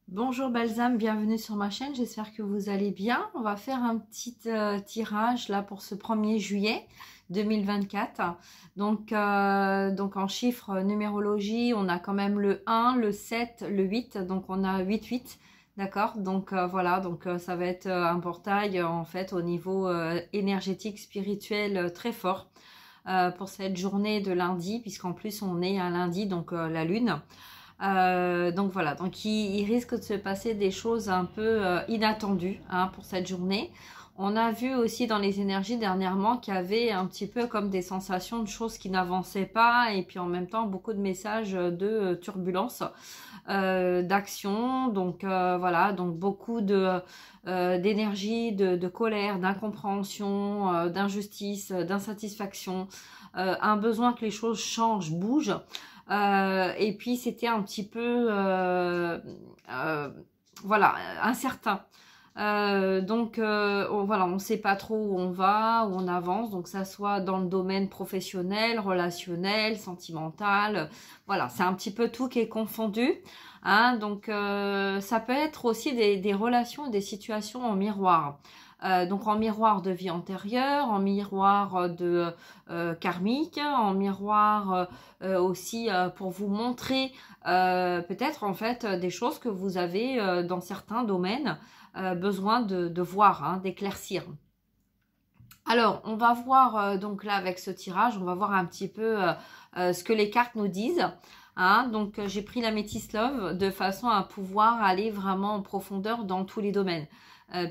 Bonjour Balsam, bienvenue sur ma chaîne, j'espère que vous allez bien. On va faire un petit tirage là pour ce 1er juillet 2024. Donc en chiffres numérologie, on a quand même le 1, le 7, le 8, donc on a 8-8. D'accord, donc voilà, donc ça va être un portail en fait au niveau énergétique, spirituel très fort pour cette journée de lundi, puisqu'en plus on est un lundi, donc la lune. Donc voilà, donc il risque de se passer des choses un peu inattendues hein, pour cette journée. On a vu aussi dans les énergies dernièrement qu'il y avait un petit peu comme des sensations de choses qui n'avançaient pas et puis en même temps beaucoup de messages de turbulence, d'action. Donc voilà, donc beaucoup de d'énergie, de colère, d'incompréhension, d'injustice, d'insatisfaction, un besoin que les choses changent, bougent. Et puis c'était un petit peu euh, voilà, incertain. Voilà, on ne sait pas trop où on va, où on avance, donc ça soit dans le domaine professionnel, relationnel, sentimental, voilà, c'est un petit peu tout qui est confondu, hein, donc ça peut être aussi des relations, des situations en miroir. Donc en miroir de vie antérieure, en miroir de karmique, en miroir aussi pour vous montrer peut-être en fait des choses que vous avez dans certains domaines besoin de voir, hein, d'éclaircir. Alors, on va voir donc là avec ce tirage, on va voir un petit peu ce que les cartes nous disent. Hein. Donc, j'ai pris la Métis Love de façon à pouvoir aller vraiment en profondeur dans tous les domaines.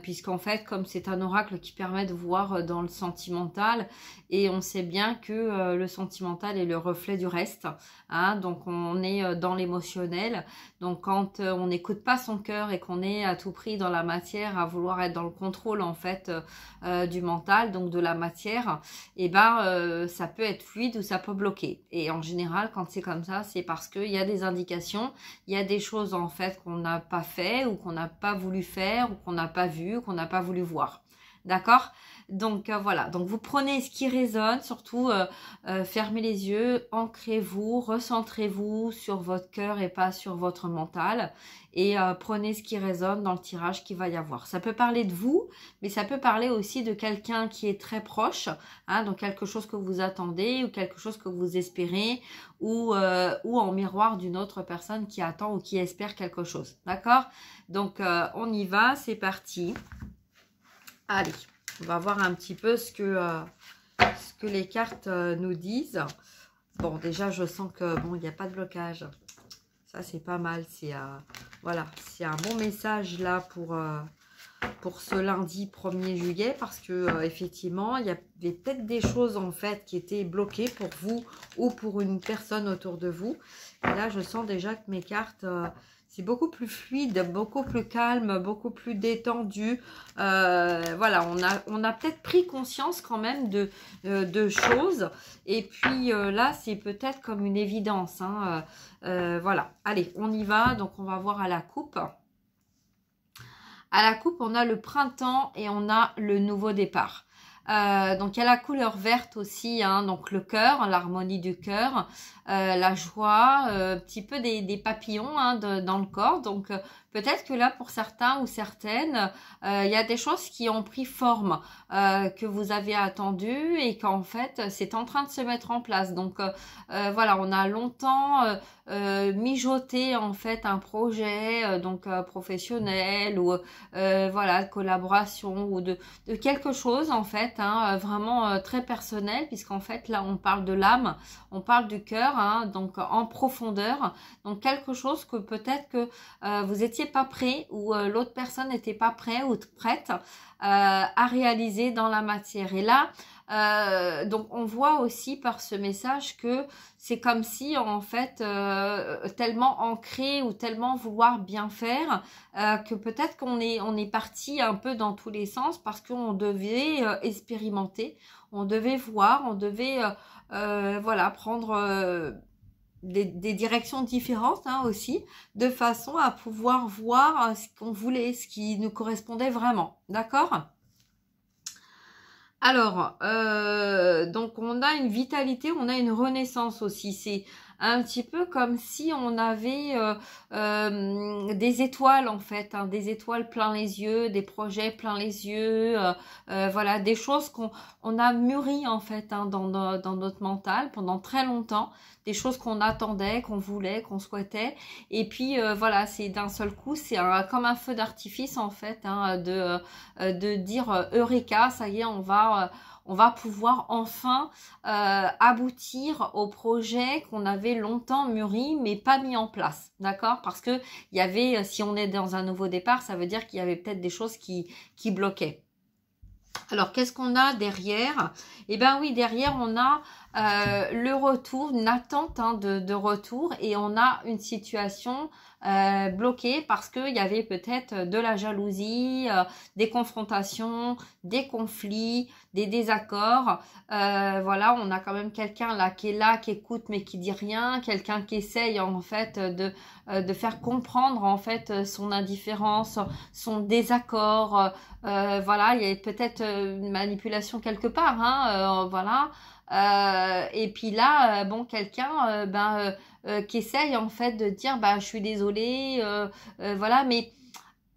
Puisqu'en fait, comme c'est un oracle qui permet de voir dans le sentimental, et on sait bien que le sentimental est le reflet du reste, hein, donc on est dans l'émotionnel, donc quand on n'écoute pas son cœur et qu'on est à tout prix dans la matière, à vouloir être dans le contrôle en fait du mental, donc de la matière, et ben ça peut être fluide ou ça peut bloquer, et en général quand c'est comme ça, c'est parce qu'il y a des indications, il y a des choses en fait qu'on n'a pas fait ou qu'on n'a pas voulu faire ou qu'on n'a pas vu, qu'on n'a pas voulu voir. D'accord? Donc voilà, donc vous prenez ce qui résonne, surtout fermez les yeux, ancrez-vous, recentrez-vous sur votre cœur et pas sur votre mental et prenez ce qui résonne dans le tirage qu'il va y avoir. Ça peut parler de vous, mais ça peut parler aussi de quelqu'un qui est très proche, hein, donc quelque chose que vous attendez ou quelque chose que vous espérez ou en miroir d'une autre personne qui attend ou qui espère quelque chose. D'accord? Donc on y va, c'est parti. Allez, on va voir un petit peu ce que les cartes nous disent. Bon, déjà, je sens que bon, il n'y a pas de blocage. Ça, c'est pas mal. C'est voilà, c'est un bon message là pour ce lundi 1er juillet parce que effectivement, il y avait peut-être des choses en fait qui étaient bloquées pour vous ou pour une personne autour de vous. Et là, je sens déjà que mes cartes c'est beaucoup plus fluide, beaucoup plus calme, beaucoup plus détendu. Voilà, on a peut-être pris conscience quand même de choses. Et puis là, c'est peut-être comme une évidence. Hein. Voilà, allez, on y va. Donc, on va voir à la coupe. À la coupe, on a le printemps et on a le nouveau départ. Donc, il y a la couleur verte aussi, hein, donc le cœur, l'harmonie du cœur, la joie, un petit peu des papillons hein, dans le corps. Donc, peut-être que là, pour certains ou certaines, il y a des choses qui ont pris forme, que vous avez attendu et qu'en fait, c'est en train de se mettre en place. Donc, voilà, on a longtemps mijoté en fait un projet donc professionnel ou voilà, de collaboration ou de quelque chose en fait, hein, vraiment très personnel, puisqu'en fait là on parle de l'âme, on parle du cœur, hein, donc en profondeur, donc quelque chose que peut-être que vous étiez pas prêt ou l'autre personne n'était pas prêt ou prête à réaliser dans la matière. Et là, donc on voit aussi par ce message que c'est comme si en fait tellement ancré ou tellement vouloir bien faire que peut-être qu'on est parti un peu dans tous les sens parce qu'on devait expérimenter, on devait voir, on devait voilà prendre des directions différentes hein, aussi, de façon à pouvoir voir ce qu'on voulait, ce qui nous correspondait vraiment. D'accord ? Alors, donc on a une vitalité, on a une renaissance aussi. C'est un petit peu comme si on avait des étoiles en fait, hein, des étoiles plein les yeux, des projets plein les yeux, voilà, des choses qu'on a mûries en fait, hein, dans notre mental pendant très longtemps, des choses qu'on attendait, qu'on voulait, qu'on souhaitait, et puis voilà, c'est d'un seul coup, c'est comme un feu d'artifice en fait, hein, de dire Eureka, ça y est, on va pouvoir enfin aboutir au projet qu'on avait longtemps mûri mais pas mis en place, d'accord? Parce que il y avait, si on est dans un nouveau départ, ça veut dire qu'il y avait peut-être des choses qui bloquaient. Alors, qu'est-ce qu'on a derrière? Eh bien oui, derrière, on a le retour, une attente, hein, de retour, et on a une situation bloquée parce qu'il y avait peut-être de la jalousie, des confrontations, des conflits, des désaccords. Voilà, on a quand même quelqu'un là, qui écoute mais qui dit rien, quelqu'un qui essaye en fait de faire comprendre en fait son indifférence, son désaccord. Voilà, il y a peut-être une manipulation quelque part, hein, voilà. Et puis là, bon, quelqu'un qui essaye en fait de dire, bah, je suis désolée, voilà, mais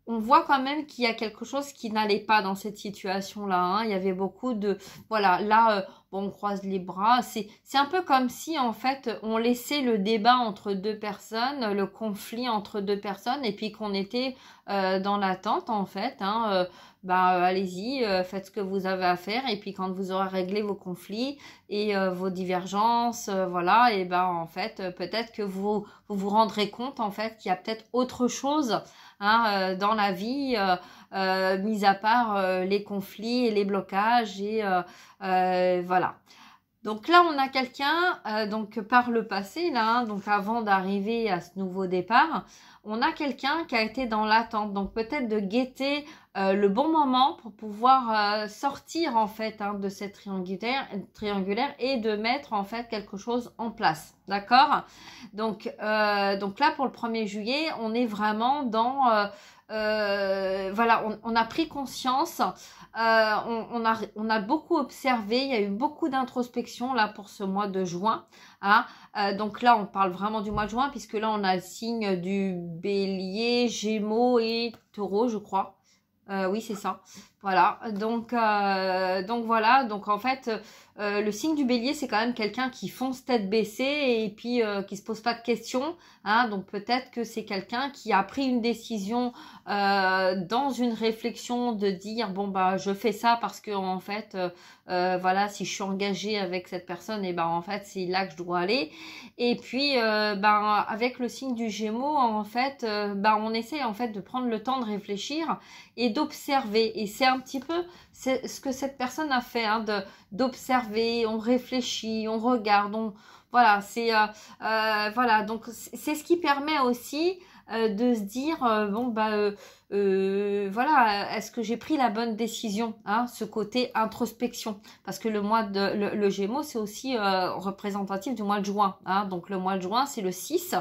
on voit quand même qu'il y a quelque chose qui n'allait pas dans cette situation-là, hein. Il y avait beaucoup de... Voilà, là, bon, on croise les bras. C'est un peu comme si, en fait, on laissait le débat entre deux personnes, le conflit entre deux personnes, et puis qu'on était dans l'attente, en fait, hein. Allez-y, faites ce que vous avez à faire, et puis quand vous aurez réglé vos conflits et vos divergences, voilà, et ben en fait, peut-être que vous rendrez compte, en fait, qu'il y a peut-être autre chose, hein, dans la vie, mis à part les conflits et les blocages, et voilà. Donc là, on a quelqu'un, donc par le passé, là, hein, donc avant d'arriver à ce nouveau départ, on a quelqu'un qui a été dans l'attente, donc peut-être de guetter le bon moment pour pouvoir sortir en fait, hein, de cette triangulaire et de mettre en fait quelque chose en place, d'accord? Donc là, pour le 1er juillet, on est vraiment dans... voilà, on a pris conscience, on a beaucoup observé, il y a eu beaucoup d'introspection là pour ce mois de juin, hein. Donc là, on parle vraiment du mois de juin, puisque là, on a le signe du Bélier, Gémeaux et Taureau, je crois. Oui, c'est ça. Voilà. Donc voilà. Donc en fait, le signe du Bélier, c'est quand même quelqu'un qui fonce tête baissée et puis qui se pose pas de questions, hein. Donc peut-être que c'est quelqu'un qui a pris une décision dans une réflexion de dire bon bah je fais ça parce que en fait voilà, si je suis engagée avec cette personne, et ben en fait c'est là que je dois aller. Et puis avec le signe du Gémeaux, en fait on essaie en fait de prendre le temps de réfléchir et d'observer. Et c'est un petit peu ce que cette personne a fait, hein, d'observer, on réfléchit, on regarde, voilà, c'est voilà, donc c'est ce qui permet aussi de se dire voilà, est-ce que j'ai pris la bonne décision, hein, ce côté introspection, parce que le Gémeaux, c'est aussi représentatif du mois de juin, hein. Donc le mois de juin, c'est le 6,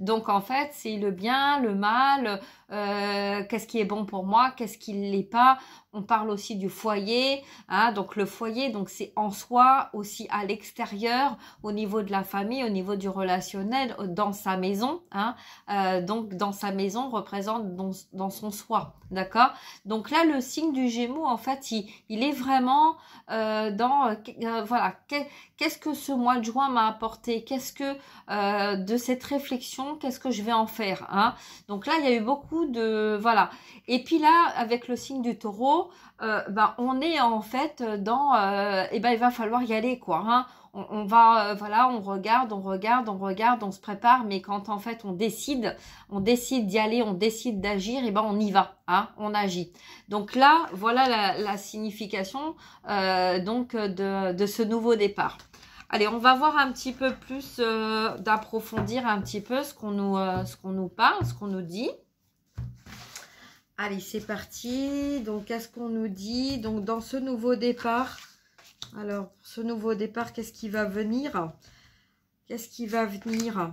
donc en fait c'est le bien, le mal, qu'est-ce qui est bon pour moi, qu'est-ce qui ne l'est pas. On parle aussi du foyer, hein, donc le foyer, donc c'est en soi, aussi à l'extérieur, au niveau de la famille, au niveau du relationnel, dans sa maison, hein, donc dans sa maison représente dans son soi, d'accord? Donc là, le signe du Gémeaux, en fait, il est vraiment voilà, qu'est-ce que ce mois de juin m'a apporté, qu'est-ce que de cette réflexion, qu'est-ce que je vais en faire, hein? Donc là, il y a eu beaucoup de... Voilà. Et puis là, avec le signe du Taureau, on est en fait dans... il va falloir y aller, quoi, hein. On va, voilà, on regarde, on se prépare, mais quand en fait on décide d'y aller, on décide d'agir, et on y va, hein, on agit. Donc là, voilà la signification donc de ce nouveau départ. Allez, on va voir un petit peu plus, d'approfondir un petit peu ce qu'on nous parle, ce qu'on nous dit. Allez, c'est parti. Donc, qu'est-ce qu'on nous dit? Donc, dans ce nouveau départ, alors, pour ce nouveau départ, qu'est-ce qui va venir? Qu'est-ce qui va venir?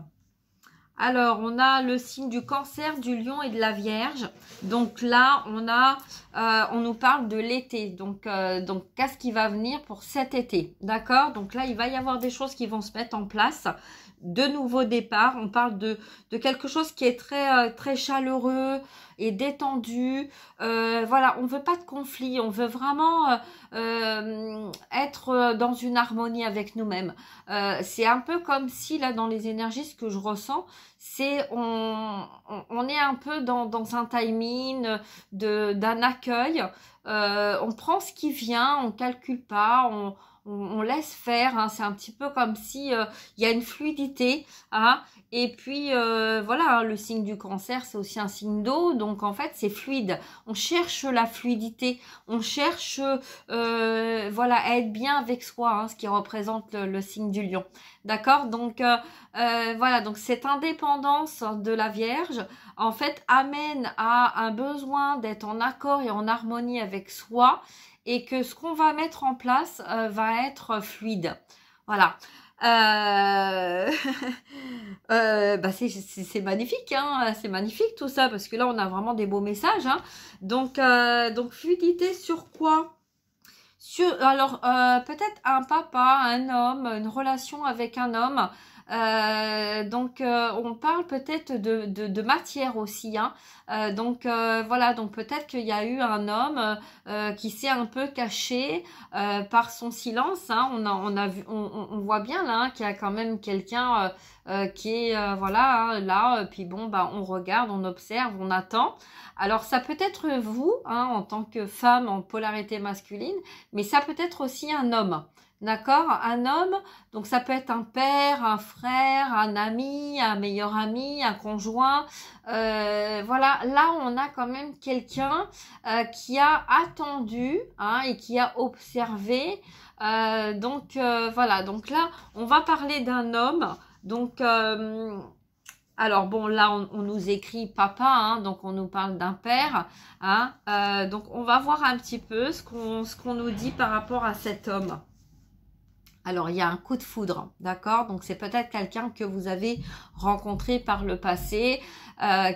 Alors, on a le signe du Cancer, du Lion et de la Vierge. Donc là, on nous parle de l'été. Donc qu'est-ce qui va venir pour cet été? D'accord? Donc là, il va y avoir des choses qui vont se mettre en place. de nouveaux départs, on parle de quelque chose qui est très chaleureux et détendu. Voilà, on veut pas de conflit, on veut vraiment être dans une harmonie avec nous-mêmes. C'est un peu comme si là dans les énergies, ce que je ressens, c'est on est un peu dans un timing d'un accueil. On prend ce qui vient, on calcule pas, on laisse faire, hein. C'est un petit peu comme si il y a une fluidité, hein. Et puis voilà, hein, le signe du cancer, c'est aussi un signe d'eau, donc en fait c'est fluide. On cherche la fluidité, on cherche voilà, à être bien avec soi, hein, ce qui représente le signe du lion. D'accord, donc voilà, donc cette indépendance de la Vierge, en fait, amène à un besoin d'être en accord et en harmonie avec soi, et que ce qu'on va mettre en place va être fluide. Voilà. Bah c'est magnifique, hein, c'est magnifique tout ça, parce que là on a vraiment des beaux messages, hein. Donc fluidité sur quoi? Alors, peut-être un papa, un homme, une relation avec un homme. On parle peut-être de matière aussi, hein. Voilà, donc peut-être qu'il y a eu un homme qui s'est un peu caché par son silence, hein. On voit bien là, hein, qu'il y a quand même quelqu'un qui est voilà, hein, là. Puis bon, bah on regarde, on observe, on attend. Alors ça peut être vous, hein, en tant que femme en polarité masculine, mais ça peut être aussi un homme. D'accord? Un homme, donc ça peut être un père, un frère, un ami, un meilleur ami, un conjoint. Voilà, là on a quand même quelqu'un qui a attendu, hein, et qui a observé. Voilà, donc là on va parler d'un homme. Alors bon, là on nous écrit papa, hein, donc on nous parle d'un père, hein. Donc on va voir un petit peu ce qu'on nous dit par rapport à cet homme. Alors, il y a un coup de foudre, d'accord? Donc, c'est peut-être quelqu'un que vous avez rencontré par le passé,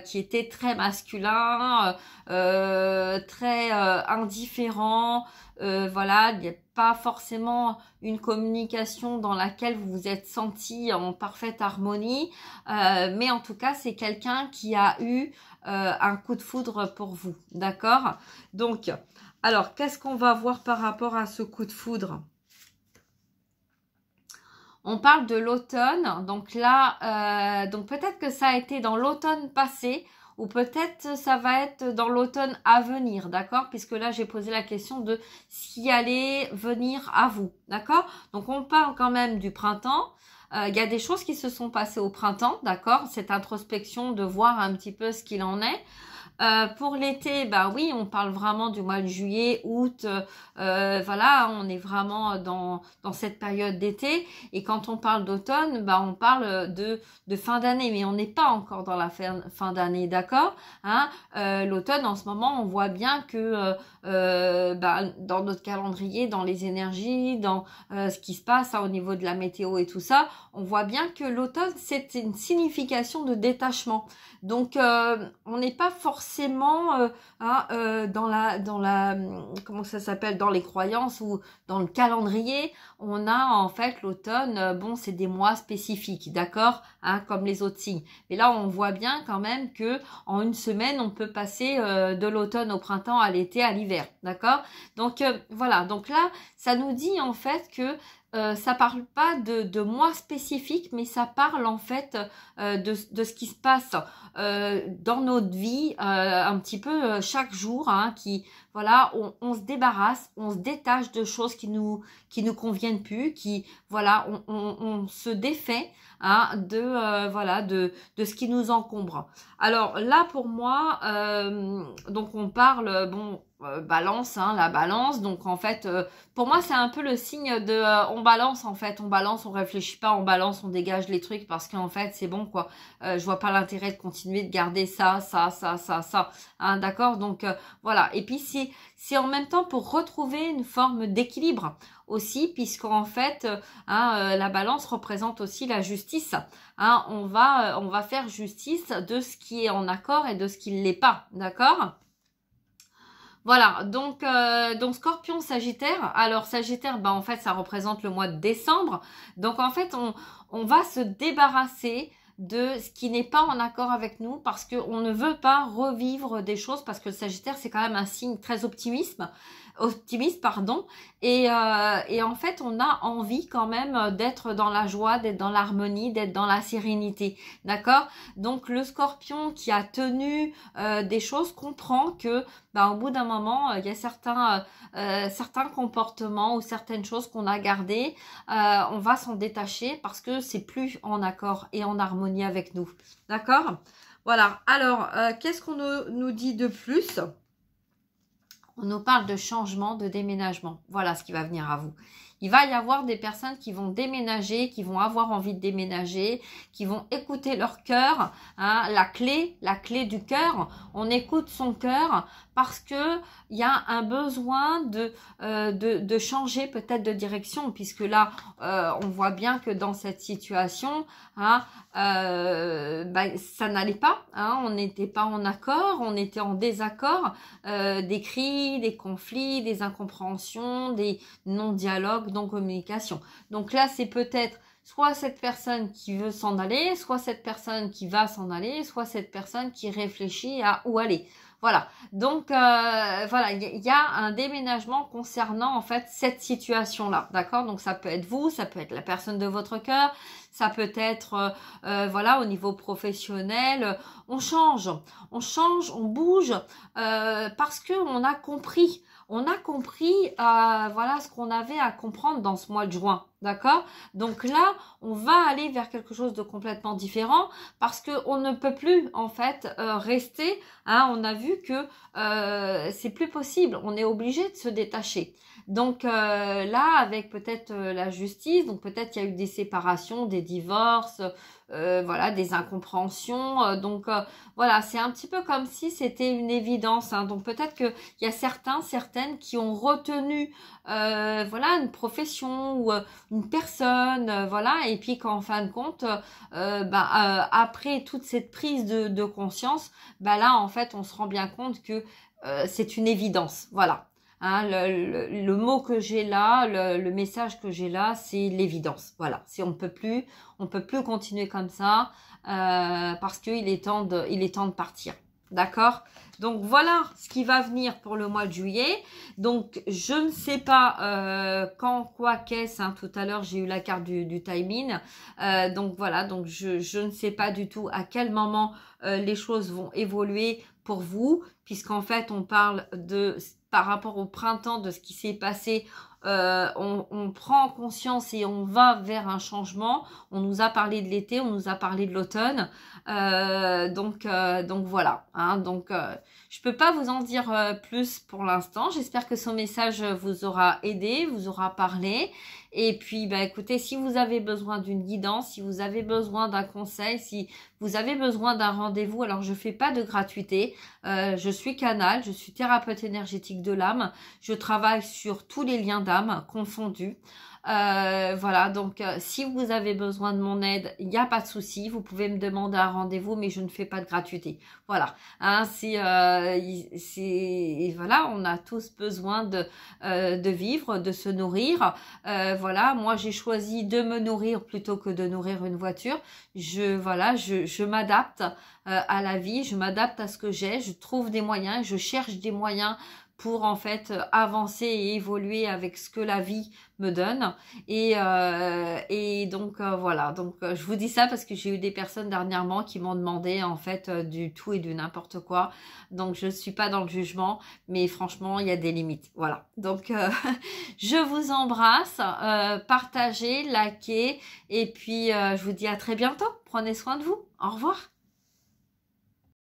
qui était très masculin, très indifférent. Voilà, il n'y a pas forcément une communication dans laquelle vous vous êtes senti en parfaite harmonie. Mais en tout cas, c'est quelqu'un qui a eu un coup de foudre pour vous, d'accord? Donc, alors, qu'est-ce qu'on va voir par rapport à ce coup de foudre? On parle de l'automne, donc là, donc peut-être que ça a été dans l'automne passé, ou peut-être ça va être dans l'automne à venir, d'accord? Puisque là, j'ai posé la question de ce qui allait venir à vous, d'accord? Donc, on parle quand même du printemps. Il y a des choses qui se sont passées au printemps, d'accord? Cette introspection de voir un petit peu ce qu'il en est. Pour l'été, ben oui, on parle vraiment du mois de juillet, août, voilà, on est vraiment dans cette période d'été. Et quand on parle d'automne, ben on parle de fin d'année, mais on n'est pas encore dans la fin d'année, d'accord, hein? L'automne, en ce moment, on voit bien que dans notre calendrier, dans les énergies, dans ce qui se passe, hein, au niveau de la météo et tout ça, on voit bien que l'automne, c'est une signification de détachement. Donc, on n'est pas forcément dans la comment ça s'appelle, dans les croyances ou dans le calendrier. On a en fait l'automne, bon, c'est des mois spécifiques, d'accord, hein, comme les autres signes. Mais là, on voit bien quand même que en une semaine, on peut passer de l'automne au printemps, à l'été, à l'hiver, d'accord. Donc voilà. Donc là, ça nous dit en fait que ça parle pas de mois spécifiques, mais ça parle en fait de ce qui se passe dans notre vie un petit peu chaque jour, hein, qui voilà, on se débarrasse, on se détache de choses qui nous conviennent plus, qui voilà, on se défait, hein, voilà, de ce qui nous encombre. Alors là pour moi, donc on parle bon. Balance, hein, la balance. Donc en fait, pour moi c'est un peu le signe de on balance, en fait, on balance, on réfléchit pas, on balance, on dégage les trucs parce qu'en fait c'est bon quoi. Je vois pas l'intérêt de continuer de garder ça, hein, d'accord. Donc voilà. Et puis c'est en même temps pour retrouver une forme d'équilibre aussi, puisqu'en fait la balance représente aussi la justice, hein. On va faire justice de ce qui est en accord et de ce qui ne l'est pas, d'accord. Voilà, donc Scorpion, Sagittaire. Alors Sagittaire, en fait, ça représente le mois de décembre. Donc en fait, on va se débarrasser de ce qui n'est pas en accord avec nous parce qu'on ne veut pas revivre des choses parce que le Sagittaire, c'est quand même un signe très optimiste, pardon. Et en fait, on a envie quand même d'être dans la joie, d'être dans l'harmonie, d'être dans la sérénité. D'accord? Donc le Scorpion qui a tenu des choses comprend que au bout d'un moment, il y a certains comportements ou certaines choses qu'on a gardées, on va s'en détacher parce que c'est plus en accord et en harmonie avec nous. D'accord? Voilà. Alors, qu'est-ce qu'on nous dit de plus? On nous parle de changement, de déménagement. Voilà ce qui va venir à vous. Il va y avoir des personnes qui vont déménager, qui vont avoir envie de déménager, qui vont écouter leur cœur, hein, la clé du cœur. On écoute son cœur parce que il y a un besoin de changer peut-être de direction, puisque là, on voit bien que dans cette situation, hein, ça n'allait pas. Hein, on n'était pas en accord, on était en désaccord, des cris, des conflits, des incompréhensions, des non-dialogues, non-communication. Donc là, c'est peut-être soit cette personne qui veut s'en aller, soit cette personne qui va s'en aller, soit cette personne qui réfléchit à où aller. Voilà, donc voilà, il y a un déménagement concernant en fait cette situation-là, d'accord? Donc ça peut être vous, ça peut être la personne de votre cœur, ça peut être voilà, au niveau professionnel, on change, on bouge parce que on a compris voilà ce qu'on avait à comprendre dans ce mois de juin, d'accord? Donc là, on va aller vers quelque chose de complètement différent parce que on ne peut plus en fait rester. Hein, on a vu que c'est plus possible. On est obligé de se détacher. Donc là, avec peut-être la justice, donc peut-être qu'il y a eu des séparations, des divorces, voilà, des incompréhensions. Donc voilà, c'est un petit peu comme si c'était une évidence. Hein. Donc peut-être qu'il y a certaines qui ont retenu voilà, une profession ou une personne, voilà, et puis qu'en fin de compte, après toute cette prise de conscience, là en fait on se rend bien compte que c'est une évidence. Voilà. Hein, le mot que j'ai là, le message que j'ai là, c'est l'évidence. Voilà, on peut plus continuer comme ça parce qu'il est temps de partir. D'accord? Donc voilà ce qui va venir pour le mois de juillet. Donc je ne sais pas quand, quoi, qu'est-ce. Hein, tout à l'heure j'ai eu la carte du timing. Donc voilà, donc je ne sais pas du tout à quel moment les choses vont évoluer pour vous, puisqu'en fait on parle par rapport au printemps de ce qui s'est passé. On prend conscience et on va vers un changement. On nous a parlé de l'été, on nous a parlé de l'automne. Donc voilà. Hein, donc je peux pas vous en dire plus pour l'instant. J'espère que ce message vous aura aidé, vous aura parlé. Et puis, écoutez, si vous avez besoin d'une guidance, si vous avez besoin d'un conseil, si vous avez besoin d'un rendez-vous, alors je fais pas de gratuité. Je suis canal, je suis thérapeute énergétique de l'âme. Je travaille sur tous les liens d'âme confondus. Voilà, donc si vous avez besoin de mon aide, il n'y a pas de souci, vous pouvez me demander un rendez-vous, mais je ne fais pas de gratuité. Voilà, hein, voilà, on a tous besoin de vivre, de se nourrir. Voilà, moi j'ai choisi de me nourrir plutôt que de nourrir une voiture. Je m'adapte à la vie, je m'adapte à ce que j'ai, je trouve des moyens, je cherche des moyens pour en fait avancer et évoluer avec ce que la vie me donne. Et donc voilà, donc je vous dis ça parce que j'ai eu des personnes dernièrement qui m'ont demandé en fait du tout et du n'importe quoi. Donc je ne suis pas dans le jugement, mais franchement il y a des limites. Voilà, donc je vous embrasse, partagez, likez et puis je vous dis à très bientôt. Prenez soin de vous. Au revoir.